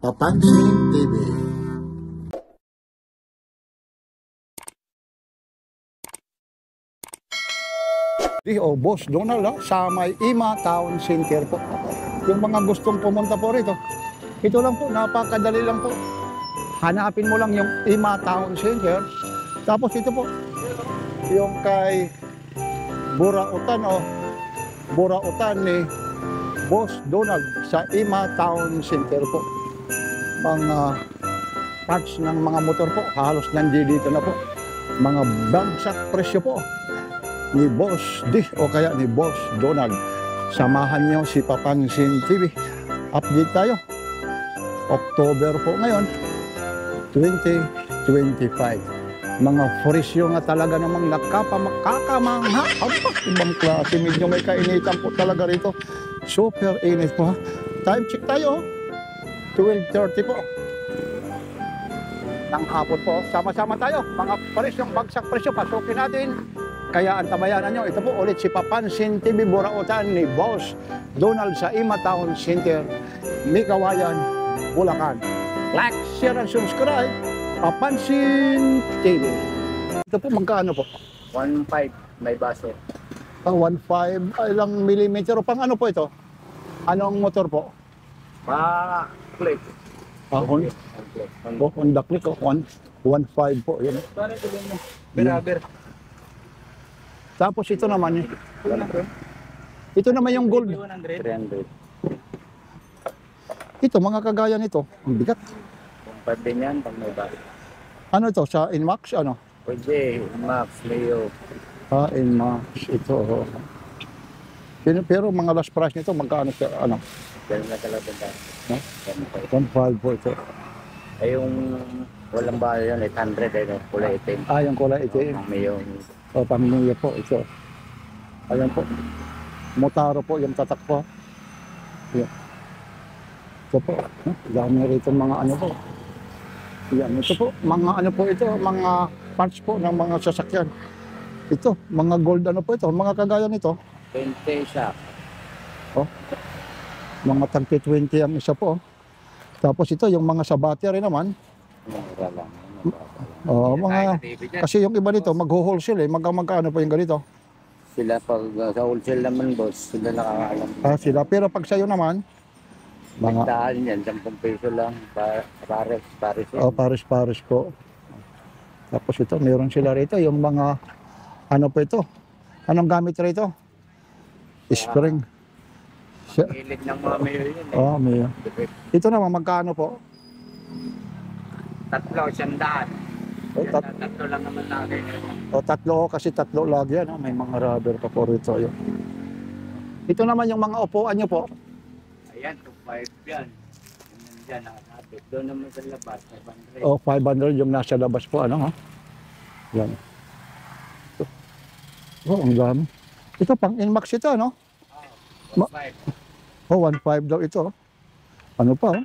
Papansin TV. Boss Donald, sa may Ima Town Center po. Yung mga gustong pumunta po rito, ito lang po, napakadali lang po. Hanapin mo lang yung Ima Town Center. Tapos ito po, yung kay Burautan ni Boss Donald sa Ima Town Center po. Mga parts ng mga motor po, halos nandito na po. Mga bagsak presyo po ni Boss D o kaya ni Boss Donald. Samahan nyo si Papansin TV. Update tayo. October po ngayon, 2025. Mga presyo nga talaga namang nakakamangha. Ibang klase, medyo may kainitan po talaga rito. Super init po ha. Time check tayo. 12:30 po ng hapon po. Sama-sama tayo. Mga presyong bagsak presyo, pasukin natin. Kaya antabayanan nyo, ito po ulit si Papansin TV Burautan ni Boss Donald sa Ima Town Center, Mikawayan, Bulacan. Like, share, and subscribe. Papansin TV. Ito po, magkano po? 1.5 may baso. 1.5, ilang millimeter. Pang ano po ito? Anong motor po? Click. Honda Click, 1.5 po. Yun. Parang tuloy mo. Beraber. Tapos ito naman, ito naman yung gold. 300. Ito, mga kagaya nito. Ang bigat. Kung pa din yan, pag may baso. Ano ito? Sa Inmax? Ano? Pwede, Max, Leo. Inmax. Ito. Pero mga last price nito, magkano siya? Ano? Ganun na talaga ba? No? 1.5 po ito. Ay yung walang baso yan, 800 ay no, kulay itim. Yung kulay itim. May yung Pamilya po, ito. Ayan po. Motaro po, yung tatak po. Ayan. Ito po. Dami rito mga ano po. Ayan, ito po. Mga ano po ito, mga parts po ng mga sasakyan. Ito, mga gold ano po ito, mga kagaya nito. 20 siya. Mga tagti 20 ang isa po. Tapos ito, yung mga sa battery naman. Mura lang. Mga, kasi yung iba nito, mag-wholesale magkano po yung ganito? Sila pag sa wholesale naman boss, sila nakakaalam. Sila, pero pag sa'yo naman, mga Daan yan, 10 peso lang. Pares yan. pares po. Tapos ito, meron sila rito, yung mga, ano po ito? Anong gamit rito? Spring. Hilig ng mga mayor yun Mayor. Ito naman, magkano po? Tatlo, 100. Tatlo lang naman natin. Tatlo, kasi tatlo lagi yan. May mga rubber pa po rito. Yun. Ito naman yung mga upuan nyo po. Ayan, 2.5 yan. Yan, nakakabit. Doon naman sa labas, 500. 500 yung nasa labas po. Ano ha? Yan. Ang dami. Ito pang Inmax ito, no? 1.5. 1.5 daw ito. Ano pa,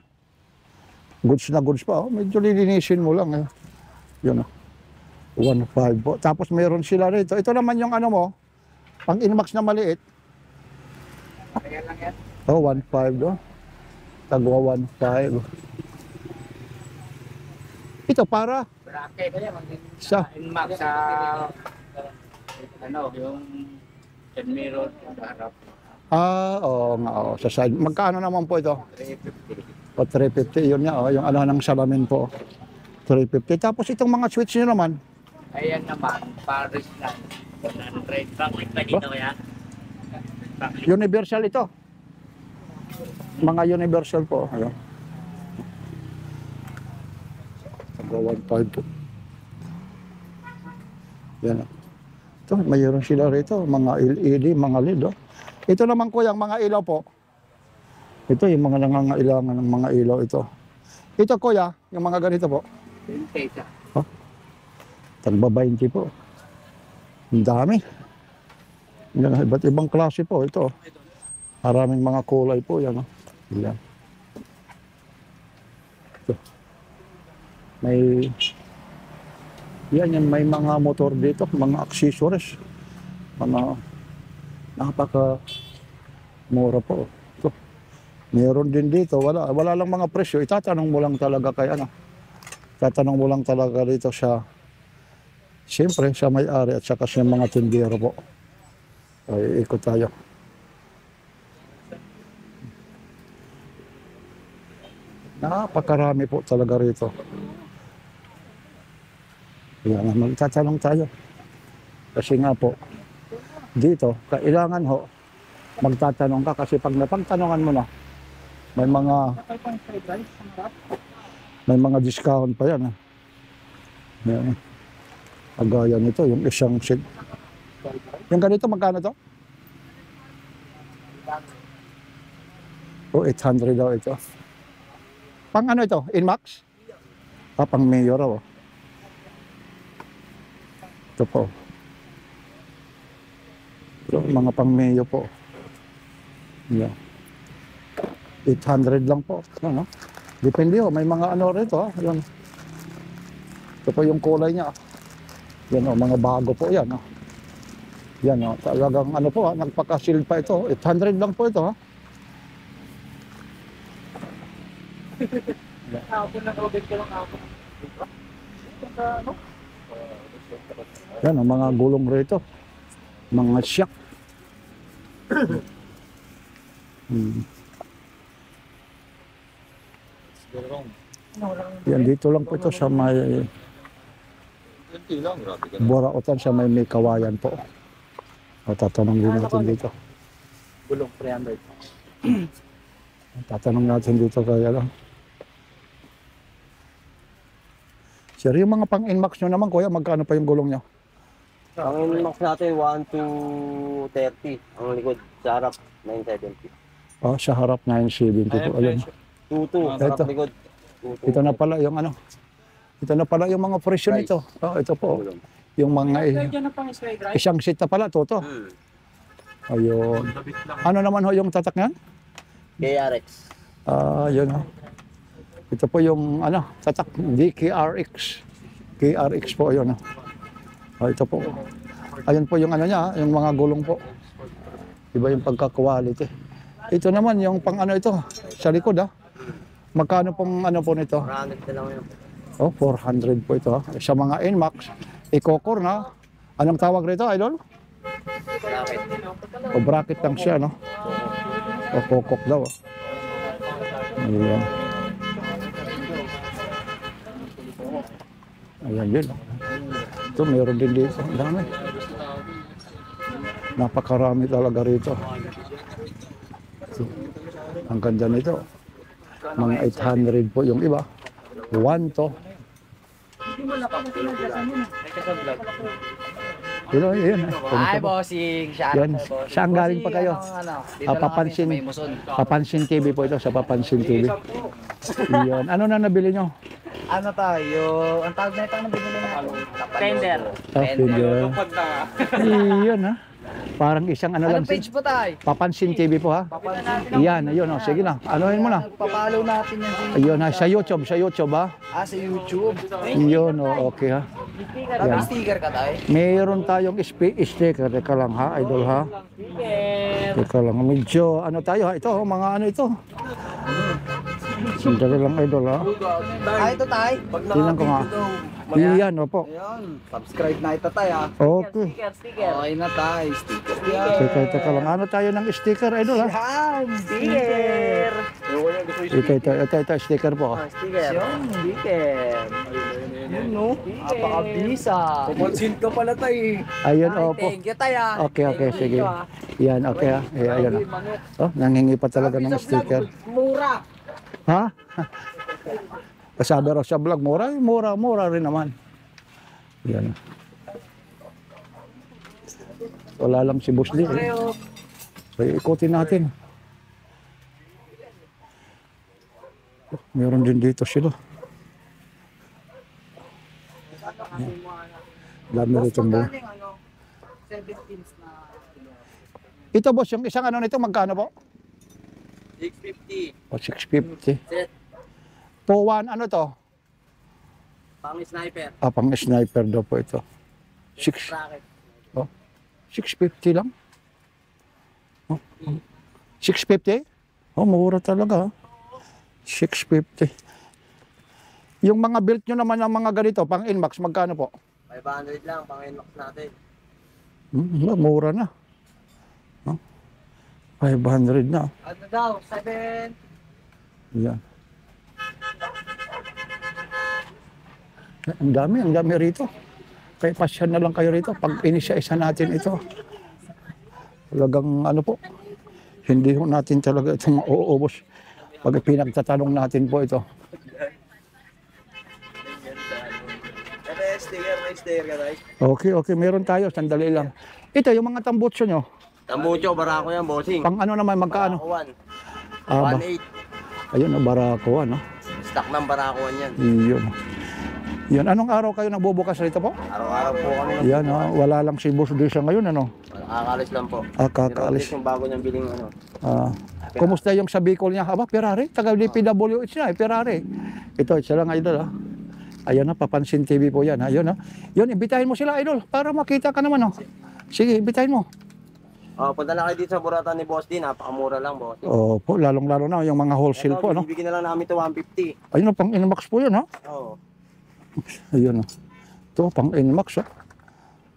goods na goods pa. Medyo lilinisin mo lang. Yun, 1.5 po. Tapos meron sila rito. Ito naman yung ano mo, pang Inmax na maliit. Ayan lang yan. 1.5 do. Tagwa 1.5. Ito para Bracket. sa Inmax sa yung mirror sa harap. oo nga, sa side. Magkano naman po ito? 350. 350. Yun nga, yung ano ng salamin po. 350. Tapos itong mga switch nyo naman. Ayan naman, Paris lang. 100. Bakit na dito yan? Universal ito. Mga universal po. Ayun. Tagwa 1.5 po. Yan. Ito, mayroon sila rito. Mga LED, mga LED. Ito naman kuya, mga ilaw po. Ito yung mga nangangailangan ng mga ilaw ito. Ito kuya, yung mga ganito po. 20 siya. Tagba 20 po. Ang dami. Yan, iba't ibang klase po ito. Maraming mga kulay po yan. Yan. Ito. May mga motor dito, mga accessories. Mga napaka mura po. Ito. Meron din dito, wala lang mga presyo. Itatanong mo lang talaga kay ano. Tatanong mo lang talaga dito siya. Siyempre, siya may-ari at saka siya mga tindero po. Ay, ikot tayo. Napakarami po talaga rito. Yan, magtatanong tayo. Kasi nga po, dito, kailangan ho, magtatanong ka kasi pag napagtanongan mo na, may mga discount pa yan. Yan. Agaya nito, yung isang seat. Yung ganito, magkano to? Oh, 800 daw ito. Pang ano ito? Inmax? Pang mayor raw. Ito po. Ito, mga pang mayor po. Yeah. 800 lang po. Ano? Depende ho. May mga ano rito. Yan. Ito po yung kulay niya. Yan o, mga bago po yan. Yan o, talagang ano po nagpaka-shield pa ito. 800 lang po ito ha. Yan o, mga gulong rito. Mga shock. Yan, dito lang po ito sa may Borautan, sa may Kawayan po. O, tatanong din natin dito. Gulong 300. Tatanong natin dito kaya lang. Sir, yung mga pang Inmax nyo naman, kuya, magkano pa yung gulong nyo? Ang max natin 1 to 30. Ang likod sa harap 970. Oh, sa harap 970 po. Ayun. 2 to Ito. harap likod. 2 Ito na pala yung ano. Ito na pala yung mga presyo nito. Oh, ito po. Yung mga isang seat na pala, toto. Ayun. Ano naman ho yung tatak niyan? KRX. Yun ho. Ito po yung ano, tatak DKRX. KRX po yun. Ito po. Ayun po yung ano niya, yung mga gulong po. Iba yung pagka-quality. Ito naman yung pang ano ito, sa likod ha. Magkano pong ano po nito? 400 na lang yun. Oh, 400 po ito ha. Sa mga Inmax, i-kokor na. Anong tawag rito, idol? Bracket. O bracket lang siya, no? O kokok daw. Ayan. Ayan yun. Ito, meron din dito. Ang dami. Napakarami talaga rito. Ito. Ang ganda nito. Mga 800 po yung iba. 1 to. Yun. Ay, bossing. Yan. Saan galing pa kayo? Papansin TV po ito, sa Papansin TV. Yan. Ano na nabili nyo? Ano tayo? Ang tawag na ito ang nabili na Fender. Fender. Iyon ha. Parang isang ano lang. Anong page po tayo? Papansin TV po ha. Yan, ayun o. Sige na. Anuhin mo na. Papalo natin yan. Ayun ha. Sa YouTube ha. Sa YouTube. Yun o. Okay ha. May sticker ka tayo? Mayroon tayong sticker. Teka lang ha, idol ha. Teka lang. Medyo ano tayo ha. Ito mga ano ito. Sandali lang idol ha. Ito tayo. Tingnan ko nga. Iyan opo. Ayan. Subscribe na ito tayo. Okay. Sticker. Okay na tayo. Sticker. Teka lang. Ano tayo ng sticker idol ha? Yan. Sticker. Ito sticker po. Sticker. Yung sticker. Yun no. Napakabisa. Pumansin ka pala tayo. Ayun opo. Thank you tayo. Okay, sige. Yan, okay ha. Ayan ha. Oh, nangingi pa talaga ng sticker. Mura. Ha? Sabi raw sa vlog, mura rin naman. Yan. Wala lang si Boss Lee. So, ikutin natin. Meron din dito sila. Dami rito mo. Ito boss, yung isang ano nito, magkano po? 650. O, 650. Set. 2-1, ano to? Pang sniper. Pang sniper daw po ito. 6. Bracket. Oh, 650 lang. Oh, 650? Oh, mura talaga. 650. Yung mga built nyo naman ng mga ganito, pang Inmax, magkano po? 500 lang, pang-inlock natin. Mura na. Oh, 500 na. Ano daw? 7. Yan. Ang dami rito. Kaya pasyan na lang kayo rito. Pag inisa-isa natin ito. Talagang ano po, hindi ho natin talaga itong mauubos. Pag pinagtatanong natin po ito. May sticker ka tayo. Okay, meron tayo. Sandali lang. Ito, yung mga tambutso nyo. Tambucho, barako yan, bossing. Pang ano naman, magkaano? Barakuan. Ah, 1.8. Ayun, barako, ano? Stock ng barakuan yan. Iyon. Yan, anong araw kayo nagbubukas rito po? Araw-araw po kami ng Yan, wala lang si Boss Disa ngayon, ano? Nakakalis lang po. Kakaalis. Yung bago niyang biling ano. Kumusta yung sa Bicol niya? Aba, Ferrari. Taga DPWH na, Ferrari. Ito, isa lang, idol, Ayan na, Papansin TV po yan, Ayun, Yun, imbitahin mo sila, idol, para makita ka naman, Sige, imbitahin mo. Punta na kayo dito sa buratan ni Boss D. Napakamura lang, boss. Po, lalong-lalo na, yung mga wholesale po, ano? Bibigyan na lang namin ito 150. Ayun, pang Inmax po yun, Oo. Ayun, Ito, pang Inmax,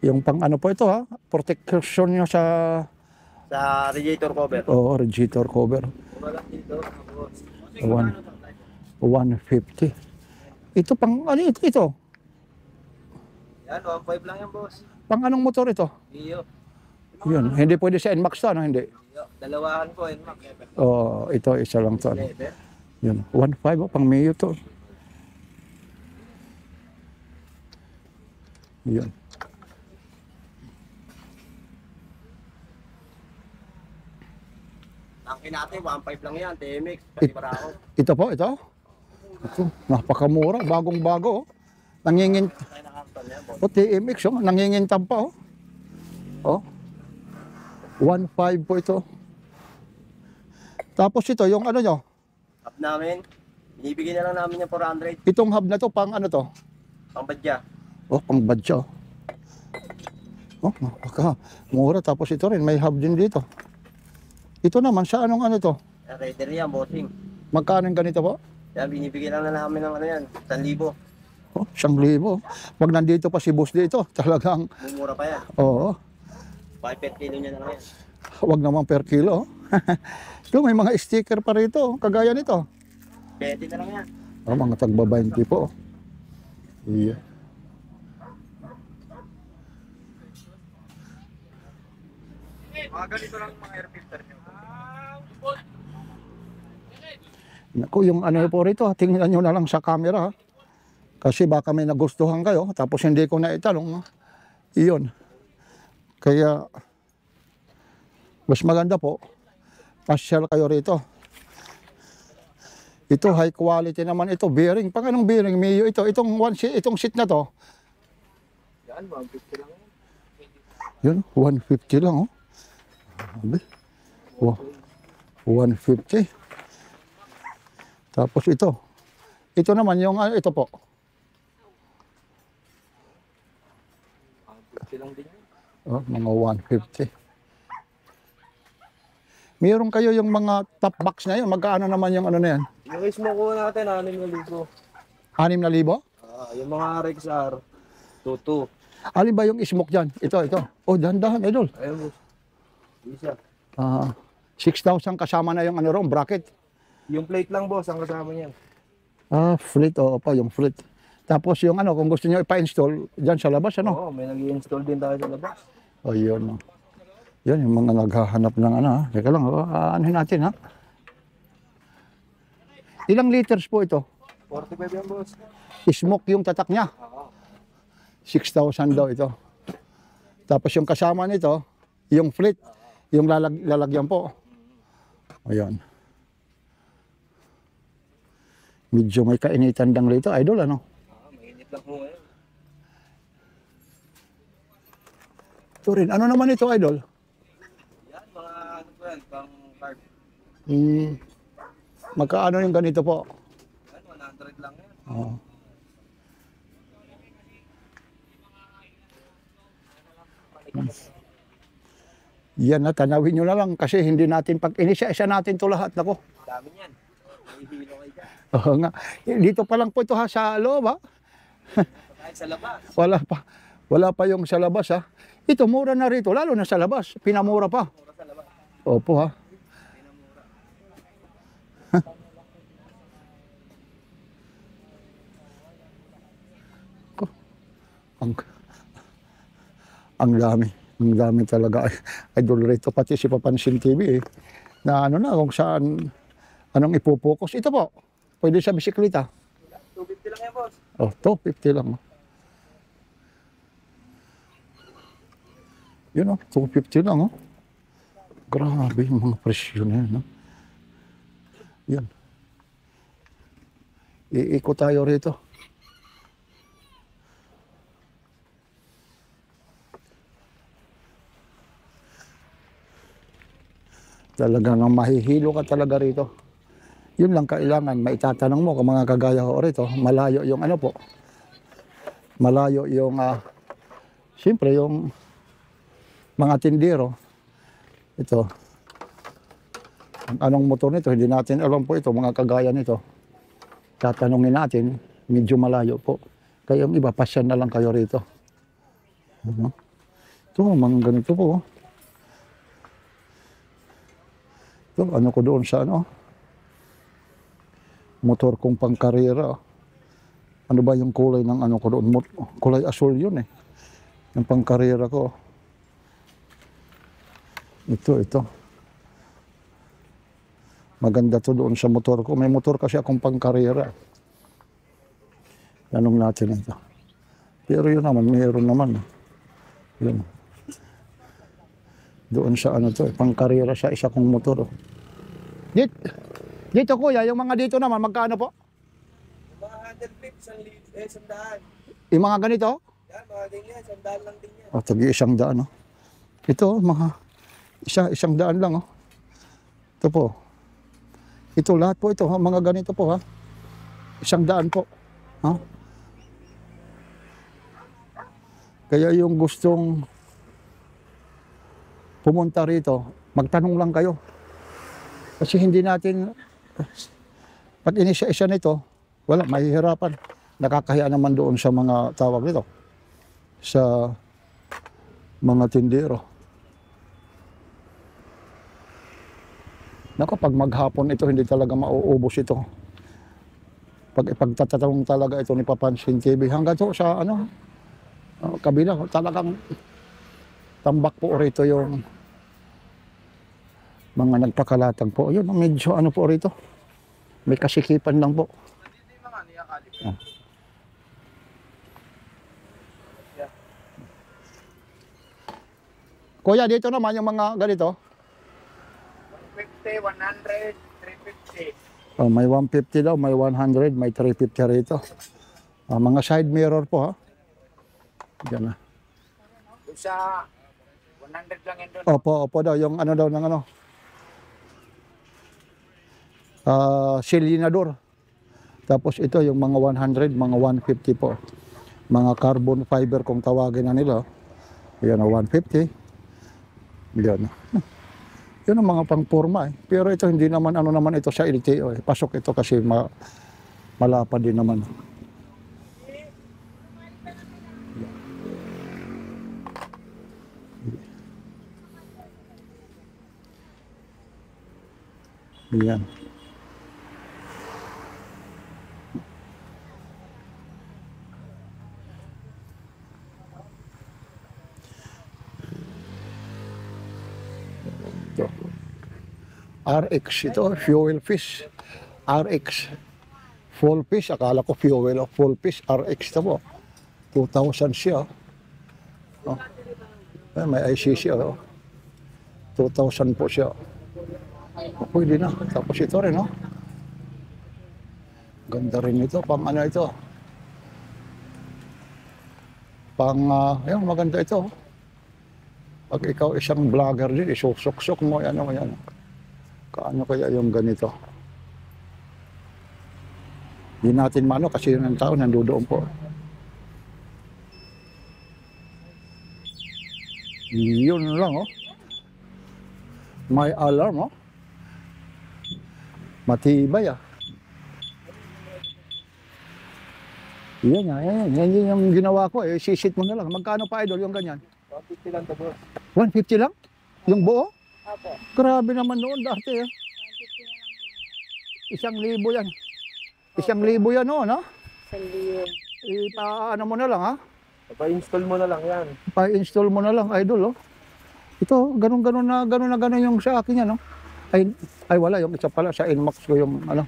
Yung pang ano po ito, protection nyo sa... Sa radiator cover. Oo, radiator cover. Mura lang dito, boss. 150. Ito pang ano ito? Yan, 1.5 lang yan, boss. Pang anong motor ito? Iyo. Yun, hindi pwede sa Nmax to, ano? Hindi. Dalawahan po, Enmax. Ito, isa lang to. Ano? Yun, 1.5, pang Mio to. Yun. Tangkin natin, 1.5 lang yan, TMX. Pati barako. Ito po, ito. Ito, napakamura, bagong-bago. Nangingin... Tayo nakakarton yan, boss. TMX, nangingintab pa, 1.5 po ito. Tapos ito, yung ano nyo, Hub namin, binibigyan na lang namin yung 400. itong hub na to, pang ano to? Pambadya. Pang badya. Mura. Tapos ito rin, may hub din dito. Ito naman, sa anong ano to? Raider yan, bossing. Magkano yung ganito po? Yan, binibigyan lang na namin ng ano yan, 1,000. 1,000. Pag nandito pa si Boss dito, talagang, Mumura pa yan. 5 per kilo niya na lang yan. wag naman per kilo. Ito, may mga sticker pa rito, kagaya nito. 20 na lang yan. Mga tagba 20 po. Yeah. Mga ganito lang mga air filter nyo. Naku, yung ano po rito, tingnan nyo na lang sa camera. Kasi baka may nagustuhan kayo, tapos hindi ko na itanong. Iyon. Kaya, mas maganda po, pasyal kayo rito. Ito, high quality naman ito, bearing. Pang anong bearing, Mio ito? Itong seat na to. Yan, 150 lang yan. Yun, 150 lang, Sabi. 150. Tapos ito. Ito naman yung ito po. 150 lang din yan. Mga 150. Meron kayo yung mga top box na yun. Magkaano naman yung ano na yan? Yung smoke ko natin, 6,000. 6,000? Yung mga RXR, 2,200. Alin ba yung smoke dyan? Ito. Dahan-dahan, idol. Ayun, boss. Isa. 6,000 kasama na yung ano ron, bracket. Yung plate lang, boss, ang kasama niyan. Fleet, yung fleet. Tapos yung ano, kung gusto nyo ipa-install dyan sa labas, ano? Oo, may nag-i-install din tayo sa labas. Yun. Yun, yung mga naghahanap ng ano, Teka lang, anuhin natin, Ilang liters po ito? 45 yan, boss. Smoke yung tatak niya. 6,000 daw ito. Tapos yung kasama nito, yung fleet, yung lalagyan po. Ayan. Medyo may kainitan lang rito, idol, ano? Mainit lang po ngayon. Ito rin. Ano naman ito, idol? Yan, mga ano po yan, pang card. Magkaano yung ganito po? Yan, 100 lang yan. Oo. Yan na, tanawin nyo na lang kasi hindi natin pag inisa-isa natin to lahat. Nako. Dami yan. May hilo kayo dyan. Oo nga. Dito pa lang po ito ha, sa loob ha. Kahit sa labas. Wala pa. Wala pa yung sa labas ha. Ito, mura na rito, lalo na sa labas. Pinamura pa. Mura sa labas. Opo ha. Ko. Ang dami. Ang dami talaga. Idol rito pati si Papansin TV eh. Na ano na kung saan anong ipopokus. Ito po. Pwede sa bisikleta. 250 lang yan, boss. Oh, 250 lang. Yun oh, 250 lang oh. Grabe yung mga presyo na yan. No? Yan. Iikot tayo rito. Talaga nang mahihilo ka talaga rito. Yun lang kailangan, maitatanong mo kung mga kagaya ko rito, malayo yung ano po. Malayo yung, siyempre yung mga tindero. Ito. Anong motor nito? Hindi natin alam po ito, mga kagaya nito. Tatanungin natin, medyo malayo po. Kaya yung iba, pasyan na lang kayo rito. Ito, mga ganito po. Ito, ano ko doon sa ano? Motor kong pangkarera. Ano ba yung kulay ng ano ko doon? Kulay asul yun eh. Yung pangkarera ko. Ito. Maganda to doon sa motor ko. May motor kasi akong pangkarera. Tanong natin ito. Pero yun naman, mayroon naman. Yun. Doon sa ano to, pangkarera sa isa kong motor. Dito kuya, yung mga dito naman, magkano po? Mga 100 pips, 100. Yung mga ganito? Yan, mga ganyan, 100 lang din yan. O, tagi 100 no? Ito, mga 100 lang oh. Ito po. Ito, lahat po ito, ha? Mga ganito po ha. 100 po. Ha? Kaya yung gustong pumunta rito, magtanong lang kayo. Kasi hindi natin, pag inisa-isa nito, wala, mahihirapan. Nakakahiya naman doon sa mga tawag nito. Sa mga tindero. Naku, pag maghapon ito, hindi talaga mauubos ito. Pag ipagtatanong talaga ito ni Papansin TV, hanggang to sa ano, kabila, talagang tambak po rito yung mga nagpakalatag po. Yun, medyo ano po rito. May kasikipan lang po. Ah. Kuya, dito naman yung mga ganito. 150, 100, 350. Oh, may 150 daw, may 100, may 350 rito. Mga side mirror po ha. Diyan na. Doon sa 100 lang yun doon. Opo daw, yung ano daw ng ano. Silinador. Tapos ito yung mga 100, mga 150 po. Mga carbon fiber kung tawagin na nila. Yan na 150. Yan. Yun ang mga pangporma eh. Pero ito hindi naman ano naman ito sa LTO eh. Pasok ito kasi malapad din naman. Yan. Ito. RX ito, fuel fish. RX. Full fish, akala ko fuel o full fish. RX ito po. 2,000 siya. Oh. May ICC. Oh. 2,000 po siya. Pwede na. Tapos ito rin, no? Ganda rin ito. Pang ano ito? Pang, ayun, maganda ito. Pag ikaw isang vlogger din, isusok-sok mo, ano, yan. Kaano kaya yung ganito? Hindi natin mano kasi yun ang tao nandoon po. Yun lang, oh. May alarm, oh. Matibay ah. Yan yan. Yan yung ginawa ko eh. Sisit mo na lang. Magkano pa idol yung ganyan? 150 lang to, boss. 150 lang? Yung buo? Opo. Grabe naman noon dati eh. 1,000 yan. 1,000 yan noon ha? Saliyo. Ipaano mo na lang ha? Pa-install mo na lang yan. Pa-install mo na lang idol oh. Ito, ganun yung sa akin yan oh. Ay wala, yung isa pala sa Inmax ko yung ano.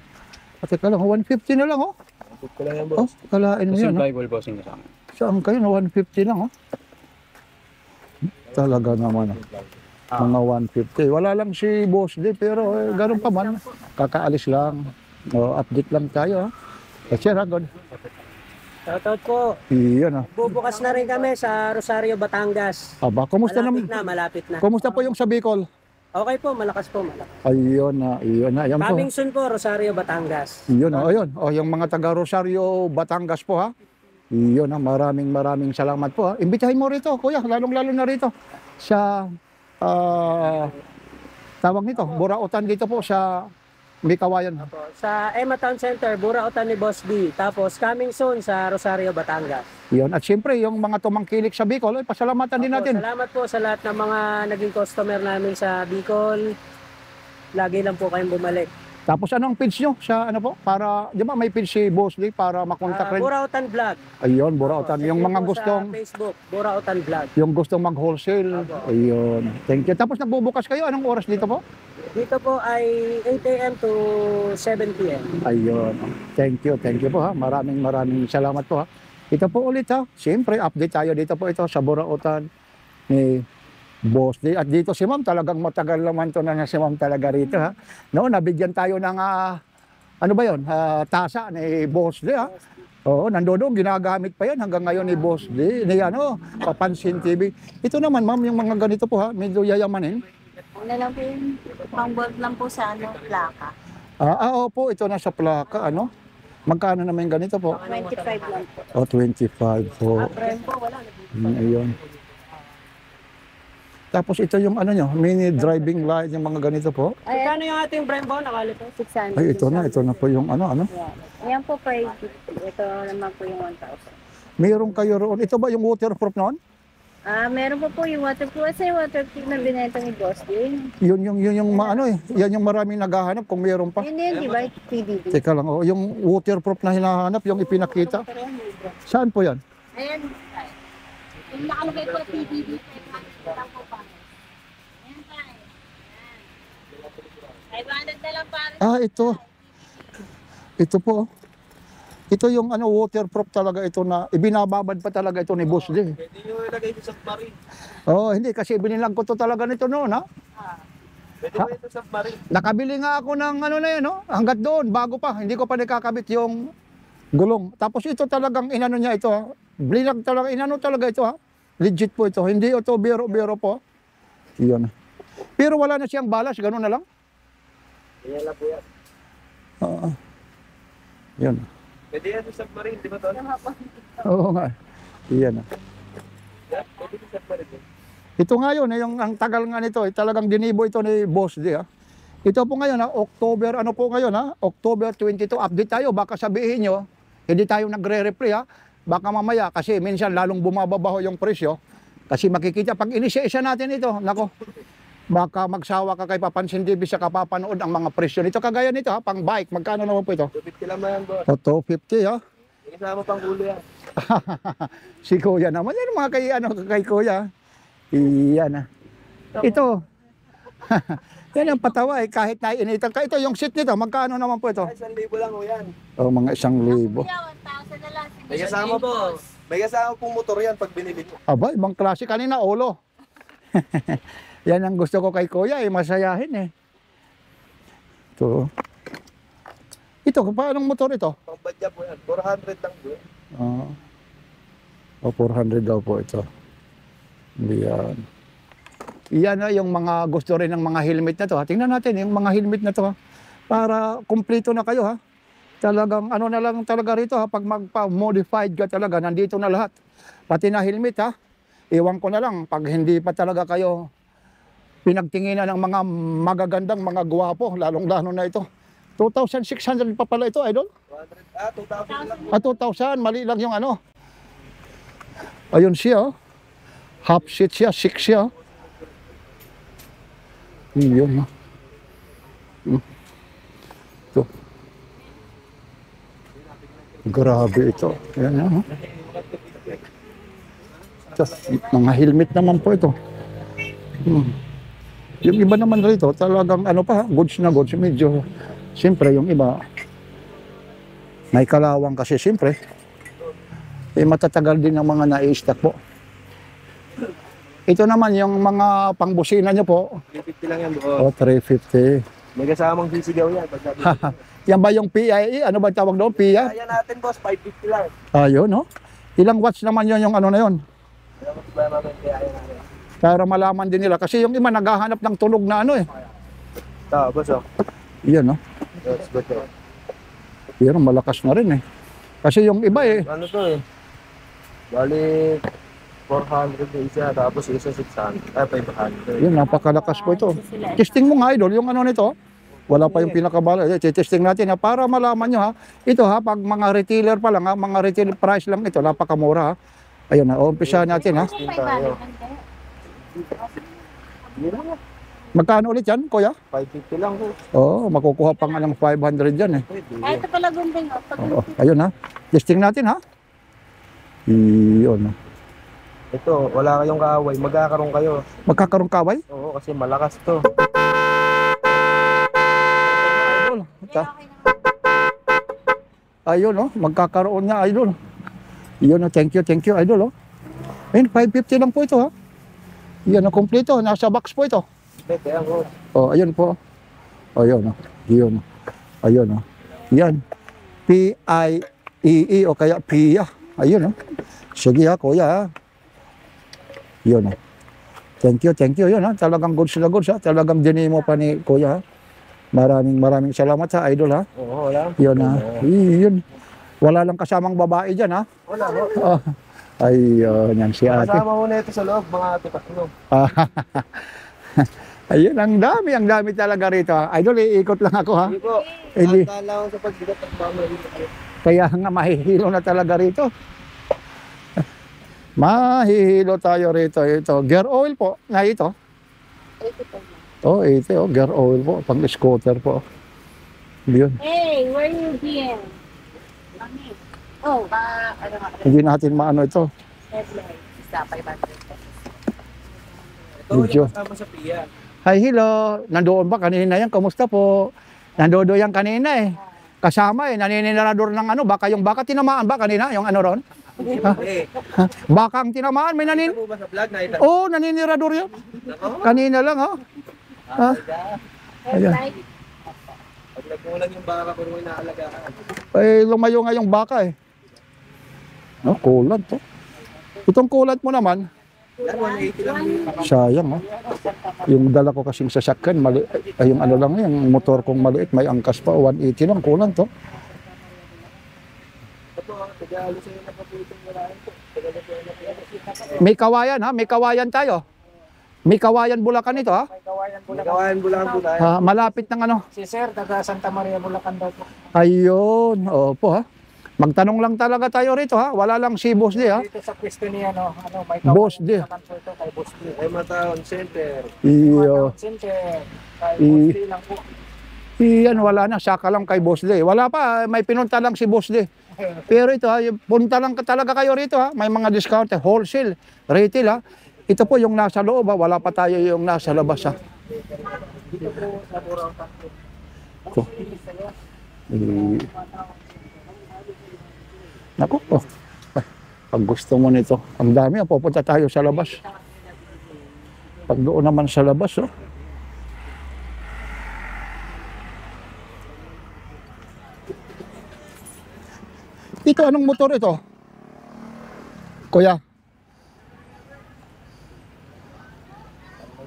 At teka lang, 150 na lang oh. 150 lang yan, Oh, boss. kalain mo yan oh. Survival bossing kasama. Saan kayo na 150 lang oh. Talaga naman oh. Mga 150. Wala lang si Boss D pero ganun pa man. Kakaalis lang. Oh, update lang tayo ha. Kasi ragod. Shoutout po. Iyan ah. Bubukas na rin kami sa Rosario, Batangas. Aba, kumusta naman? Malapit na. Kumusta po yung sa Bicol? Okay po, malakas po, malakas. Ayun na, iyon na. Ayan po. Coming soon po, Rosario, Batangas. Iyon na, ayun. O, yung mga taga Rosario, Batangas po ha. Iyon na, maraming salamat po ha. Imbitahin mo rito, kuya, lalong-lalo na rito. Sa, tawag nito, Burautan dito po sa Mikawayan. Sa Emma Town Center, Burautan ni Boss D. Tapos coming soon sa Rosario, Batangas. Iyon. At siyempre, yung mga tumangkilik sa Bicol, pasalamatan din natin. Salamat po sa lahat ng mga naging customer namin sa Bicol. Lagi lang po kayong bumalik. Tapos anong page nyo sa ano po? Para, di ba may page si Boss Lee para makontak rin? Burautan Vlog. Ayun, Burautan. Yung mga po gustong, sa Facebook, Burautan Vlog. yung gustong mag-wholesale. Ayun. Thank you. Tapos nagbubukas kayo, anong oras dito po? Dito po ay 8 a.m. to 7 p.m. Ayun. Thank you po ha. Maraming salamat po ha. Ito po ulit ha. Siyempre, update tayo dito po ito sa Burautan ni Boss D. At dito si Ma'am, talagang matagal naman to na si Ma'am talaga rito ha. No, nabigyan tayo ng ano ba 'yon? Tasa ni Boss D ha. Oo, nandoon ginagamit pa 'yan hanggang ngayon ni Boss D. Ni ano, Papansin TV. Ito naman Ma'am, yung mga ganito po ha, medyo yayamanin. Ano lang po yung pang-bolt lang po sa ano, plaka. Opo, ito na sa plaka ano. Magkano naman ganito po? 25 lang po. O, 25 po. Brand po, wala. Ayun. Tapos ito yung ano nyo, mini driving light, yung mga ganito po. Kano yung ating Brembo? Nakalito. 600. Ay, ito na po yung ano. Yan po 550. Ito naman po yung 1,000. Meron kayo roon. Ito ba yung waterproof noon? Meron po yung waterproof. Kasi yung waterproof na binenta ni Boss din. Yun yung ano eh. Yan yung maraming naghahanap kung meron pa. Yun yun, di ba? PDB. Teka lang, yung waterproof na hinahanap, yung ipinakita. Saan po yan? Ayan. Yung nakalagay po PDB. Lang po pa. Ayan tayo. 500 na lang para. Ito. Ito po. Ito yung ano, waterproof talaga ito na ibinababad pa talaga ito ni Boss D. Pwede nyo ilagay ito sa submarine. Hindi kasi binilang ko to talaga nito noon ha. Pwede mo ito sa submarine. Nakabili nga ako ng ano na yun, no? Hanggat doon, bago pa. Hindi ko pa nakakabit yung gulong. Tapos ito talagang inano niya ito, ha? Blilag talaga, inano talaga ito, ha? Legit po ito. Hindi ito biro-biro po. Iyon. Pero wala na siyang balas, gano'n na lang. Yan lang po yan. Yan. Pwede yan sa submarine, di ba to? Oo nga. Iyan. Yan, pwede sa submarine. Ito ngayon, yung ang tagal nga nito, talagang dinibo ito ni Boss D, ha? Ito po ngayon, ha? October, ano po ngayon, ha? October 22, update tayo. Baka sabihin nyo, hindi tayo nagre-reply, ha? Baka mamaya, kasi minsan lalong bumababaho yung presyo. Kasi makikita, pag inisa-isa natin ito, nako, baka magsawa ka kay Papansin TV sa kapapanood ang mga presyo nito. Kagaya nito, ha? Pang bike, magkano naman po ito? 250 lang yan, boss. O, 250, ha? Isama pang ulo yan. Si Kuya naman, yan mga kay Kuya. Iyan na. Ito. Yan ang patawa eh, kahit naiinitan ka. Ito yung seat nito, magkano naman po ito? 1,000 lang o yan. Mga 1,000. Kuya, 1,000 na lang. May kasama po. May kasama pong motor yan pag binili mo. Aba, ibang klase kanina, ulo. Yan ang gusto ko kay Kuya, masayahin eh. Ito, paanong motor ito? Pang badya po yan. 400 lang po. 400 daw po ito. Yan. Yan na yung mga gusto rin ng mga helmet na to. Tingnan natin yung mga helmet na to. Para kumpleto na kayo ha. Talagang ano na lang talaga rito ha. Pag magpa-modified ka talaga, nandito na lahat. Pati na helmet ha. Iwan ko na lang pag hindi pa talaga kayo pinagtinginan ng mga magagandang mga gwapo. Lalong-lalo na ito. 2,600 pa pala ito, idol. 2,000 lang. 2,000. Mali lang yung ano. Ayun siya. Half seat siya, 6 siya. Yun. Ito. Grabe ito. Ayan yan. Mga helmet naman po ito. Yung iba naman rito, talagang ano pa, goods na goods. Medyo, siyempre yung iba, may kalawang kasi siyempre. Matatagal din ang mga na-i-stack po. Ito naman yung mga pangbusina nyo po. 350 lang yan, bro. 350. May kasamang sisigaw yan. Yan ba yung PIE? Ano ba tawag doon? PIA? Kaya natin, boss, 550 lang. Ayun, no? Ilang watts naman yun yung ano na yun? Kaya mas problema mo yung kaya natin. Para malaman din nila. Kasi yung iba naghahanap ng tunog na ano eh. Ito, boss, oh. Yan, no? Yes, good, oh. Pero malakas na rin eh. Kasi yung iba eh. Ano to eh? Bali, 400 na isa, tapos isa 600. 500. Yun, napakalakas po ito. Testing mo nga, idol, yung ano nito. Wala pa yung pinakabala. Testing natin ha, para malaman nyo ha. Ito ha, pag mga retailer pa lang ha, mga retail price lang ito, napakamura ha. Ayun na, umpisa natin ha. Magkano ulit yan, kuya? 550 lang po. Oo, makukuha pa nga ng 500 yan eh. Ay, ito pala gumbing. Oo, ayun ha. Testing natin ha. Yun. Ito, wala kayong kaaway, magkakaroon kayo. Magkakaroon kaway? Oo, kasi malakas to. Idol. Ayun oh, magkakaroon niya idol. Yun oh, thank you idol oh. Ayun, 550 lang po ito ha. Yan oh, kompleto, nasa box po ito. Kaya ko. Oh, ayun po. Ayun oh. Yun. Ayun oh. Yan. PIEE o kaya PIA. Ayun oh. Sige ha, kuya ha. Yun oh. Thank you. Yun ha. Talagang goods na goods ha. Talagang dinimo pa ni kuya ha. Maraming salamat sa idol ha. Oo, wala. Yun ha. Yun. Wala lang kasamang babae dyan ha. Wala, no? Oh. Ay, yan si ate. Kasama mo na ito sa loob, mga ate tatlo. Ayun, ang dami talaga rito ha. Idol, iikot lang ako ha. Hindi po. Hindi. Tala ko sa pagbigat at bama dito. Kaya nga mahihilo na talaga rito. Mahihilo tayo rito. Ito, gear oil po. Na ito. Oh, ito, gear oil po. Pang scooter po. Yun. Hey, where you been? Mami. Oh, ano nga. Hindi natin maano ito. Headlight. Isa, 500 pesos. Ito, Medyo. wala kasama sa piya. Hi, hello. Nandoon ba kanina yan? Kamusta po? Nandoon yan kanina eh. Kasama eh. Naninirador ng ano. Baka yung baka tinamaan ba kanina? Yung ano ron? Eh, Baka ang tinamaan. May ito po ba sa vlog na ito? Oo, naninirador yun. Kanina lang ha. Ha? Ayan. Headlight. Pag nagkulang yung baka kung may naalagaan. Eh, lumayo nga yung baka eh. No, kulat to. Itong kulat mo naman, Yan, 180 lang. sayang ha. Yung dala ko kasing sasakyan, mali, ay yung ano lang, yung motor kong maliit, may angkas pa, 180 lang, kulang to. Ito, tagalo sa'yo na kapulitong maraming po. Tagalo sa'yo na po. May kawayan ha, may kawayan tayo. May kawayan Bulacan ito ha. Nagawain bulangan po tayo. Malapit ng ano. Si Sir, taga Santa Maria, Bulacan daw po. Ayun, opo ha. Magtanong lang talaga tayo rito ha. Wala lang si Boss D ha. Dito sa pwesto niya, may Boss D. kanto ito kay Boss D. Ay, Mataon Center. Iyo. Center, kay Boss D lang po. Iyan, wala na. Saka lang kay Boss D. Wala pa. May pinunta lang si Boss D. Pero ito ha, punta lang talaga kayo rito ha. May mga discount, wholesale, retail ha. Ito po yung nasa loob ha. Wala pa tayo yung nasa labas ha. Ito. Naku, oh. Pag gusto mo nito, ang dami ha. Pupunta tayo sa labas. Pag doon naman sa labas oh. Ito, anong motor ito? Kuya?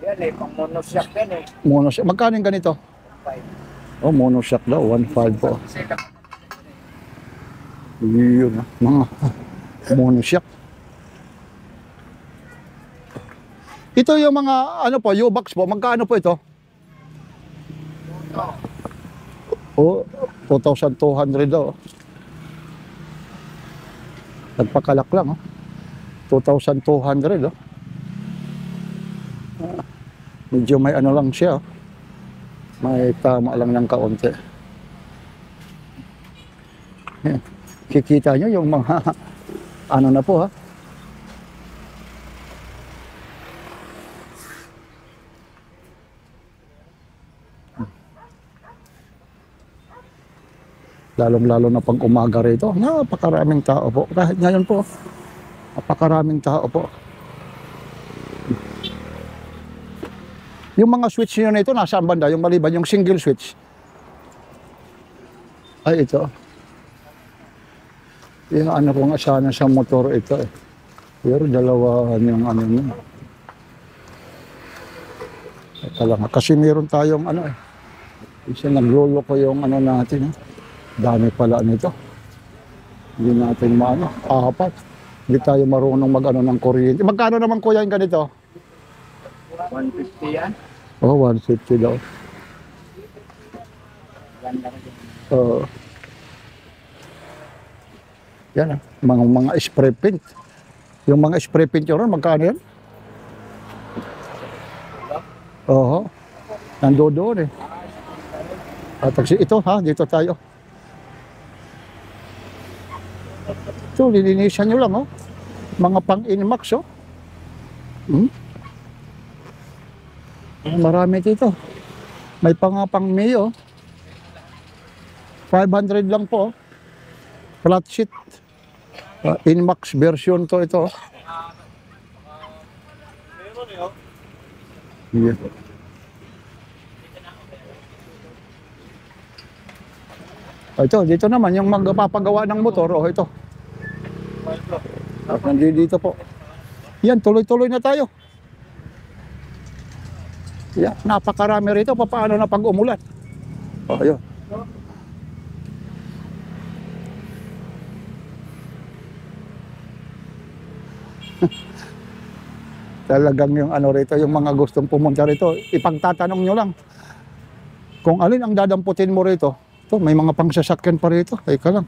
Yan pang monoshock yan eh. Monoshock. Magkano yung ganito? 5. Oh, monoshock daw. 1.5 po. Yun ah. Mga monoshock. Ito yung mga, ano po, U-box po. Magkano po ito? O, 2,200 daw. Nagpakalak lang, oh. 2,200, oh. Medyo may ano lang siya, oh. May tama lang ng kaunti. Yan. Kikita nyo yung mga ano na po, ha. Lalong-lalo na pag umaga rito, napakaraming tao po. Kahit ngayon po, napakaraming tao po. Yung mga switch nyo na ito, nasaan banda? Yung maliban, yung single switch. Ay, ito. Yung ano ko nga sana sa motor ito, eh. Pero dalawa yung ano nyo. Ito lang. Kasi meron tayong ano, eh. Kasi naglolo ko yung ano natin, eh. Dami pala nito. Hindi natin maano. Apat. Hindi tayo marunong mag-ano ng kuryente. Magkano naman kuya yung ganito? 150 yan. Oh, 150 daw. Ganda kasi. Yan ah. Mga spray paint. Yung mga spray paint yun, magkano yan? Oo. Nando doon eh. At ito ha, dito tayo. Ito, lilinisan nyo lang, oh. Mga pang-inmax, oh. Marami dito. May pang May, oh. 500 lang po, oh. Flat sheet. Inmax version to ito, oh. Yeah. Ito, dito naman, yung magpapagawa ng motor, oh, ito. At nandito po. Yan, tuloy-tuloy na tayo. Yan, napakarami rito. Paano na pag umulan? O, ayun. Talagang yung ano rito, yung mga gustong pumunta rito, ipagtatanong nyo lang. Kung alin ang dadamputin mo rito. Ito, may mga pangsasakyan pa rito. Teka lang.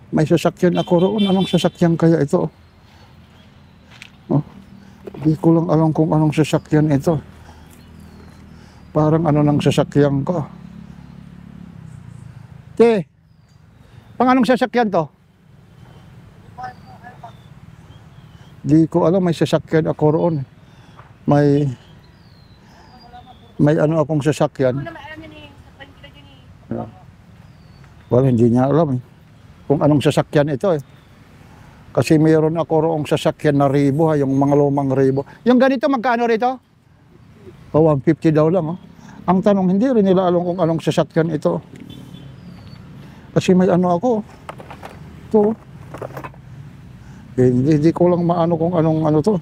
May sasakyan ako roon. Anong sasakyan kaya ito? Oh, hindi ko lang alam kung anong sasakyan ito. Parang ano ng sasakyan ko. Te, pang anong sasakyan to? Hindi ko alam, may sasakyan ako roon. May ano akong sasakyan. Well, hindi niya alam eh. Kung anong sasakyan ito eh. Kasi mayroon ako roong sasakyan na ribo, ha, yung mga lumang ribo. Yung ganito, magkano rito? O, 150 daw lang. Oh. Ang tanong, hindi rin nila alam kung anong sasakyan ito. Kasi may ano ako. Ito. Eh, hindi ko lang maano kung anong ano to.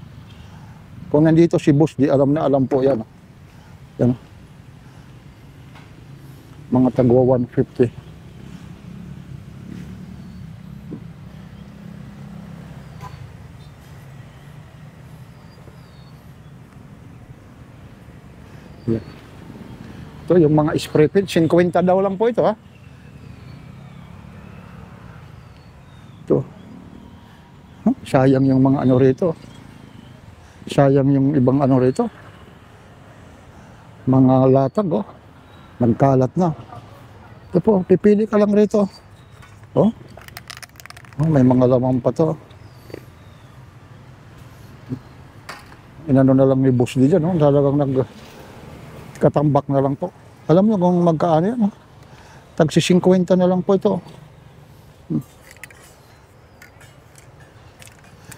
Kung nandito si boss, di alam na alam po yan. Yan. Mga tagwa 150. Yeah. Ito yung mga spray paint, 50 daw lang po ito ha. Ito. Huh? Sayang yung mga ano rito. Sayang yung ibang ano rito. Mga latag oh. Nagkalat na. Ito po, pipili ka lang rito. Oh. Oh, may mga lamang pa to. Inano na lang ni boss di dyan, oh. Talagang katambak na lang po. Alam niyo kung magkaano yan, oh. Tagsi 50 na lang po ito.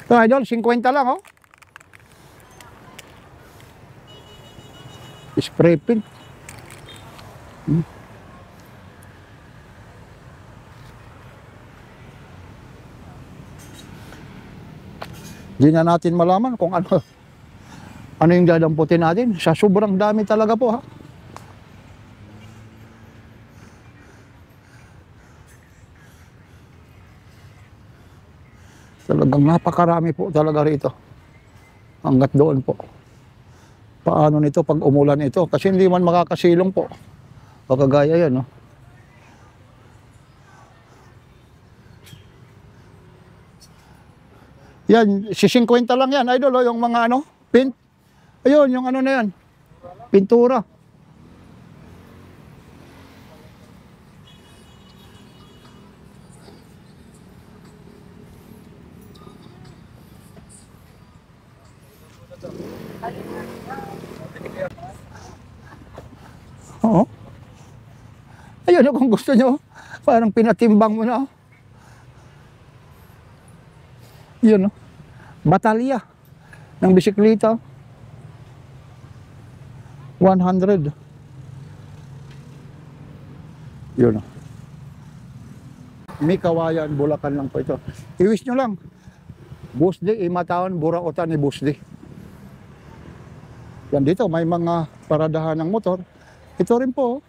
So, idol, 50 lang, oh. Spray paint. Hindi na natin malaman kung ano yung dadamputin natin. Sa sobrang dami talaga po ha. Talagang napakarami po talaga rito. Hanggat doon po. Paano nito pag umulan ito? Kasi hindi man makakasilong po. O kagaya yan, no? Yan, si 50 lang yan, idol, oh, yung mga ano, pin. Ayun, yung ano na yan, pintura. Oo. Ayun, oh, kung gusto nyo, parang pinatimbang mo na. Oh. Yun, oh. Batalya ng bisikleta. 100. Yun, oh. May Kawayan, Bulacan lang po ito. I-wish nyo lang. Busdi, Imataon, Burautan ni Busdi. Yan dito, may mga paradahan ng motor. Ito rin po.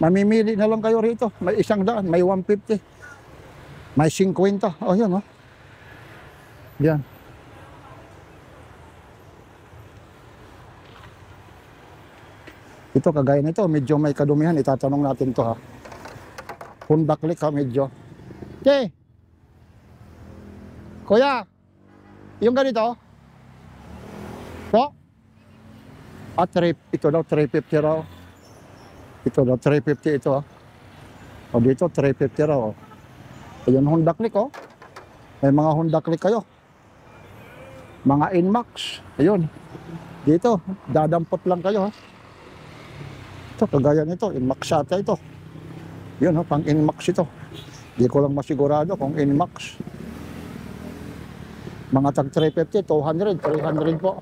Mamimili na lang kayo rito. May 100, may 150. May 50. Oh, yan, oh. Yan. Ito, kagaya nito, medyo may kadumihan. Itatanong natin to, ha. Honda Click, ha, medyo. Okay. Kuya, yung ganito, po? At ito daw, 350 raw. Ito daw, 350 ito, ha. O dito, 350 raw, oh. Ayun, Honda Click, oh. May mga Honda Click kayo. Mga Inmax. Ayun. Dito, dadampot lang kayo, ha. Ito, kagaya nito, Inmax yata ito. Yun, ha, pang Inmax ito. Hindi ko lang masigurado kung Inmax. Mga tag 350, 200, 300 po.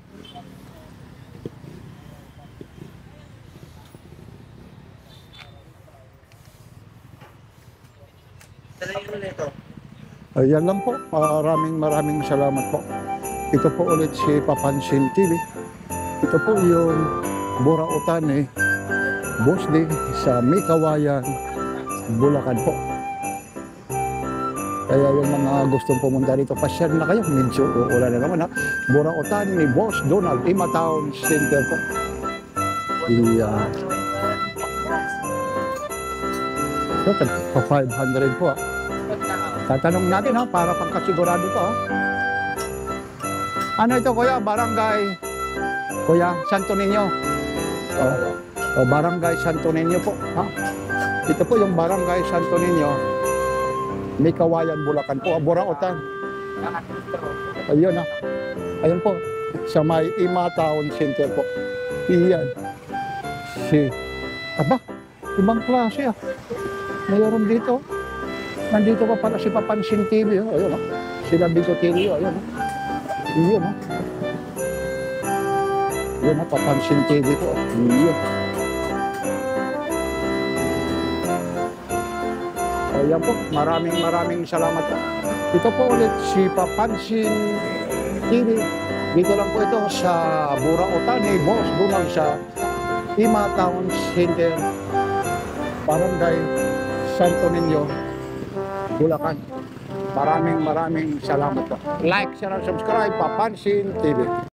Ayan lang po. Maraming salamat po. Ito po ulit si Papansin TV. Ito po yung Burautan ni Busdi sa May Kawayan, Bulacan po. Kaya yung mga gustong pumunta dito, pasyal na kayo. Medyo wala na naman, ha. Burautan ni Boss Donald, Imataon Center po. Iyan. Ito, 500 po, ha. Tatanong natin, ha, para pagkasigurado po, ha. Ano ito, kuya? Barangay, kuya, Santo Niño. O, Barangay Santo Niño po, ha. Ito po yung Barangay Santo Niño, May Kawayan, Bulacan po, Burautan. Ayun, ha. Ayun po, sa may Imataon Center po. Iyan. Aba, ibang klase, ha. Mayroon dito. Nandito pa pala si Papansin TV, oh. Ayun, oh. Sila Bigo TV, oh. Ayun, oh. Ayun, oh. Ayun, oh, Papansin TV po. Ayun. Ayan po, maraming salamat po. Ito po ulit si Papansin TV. Dito lang po ito sa Burautan ni Boss Donald sa Imataon Center, Barangay Santo Niño, Bulacan. Maraming salamat po. Like, share, and subscribe, Papansin TV.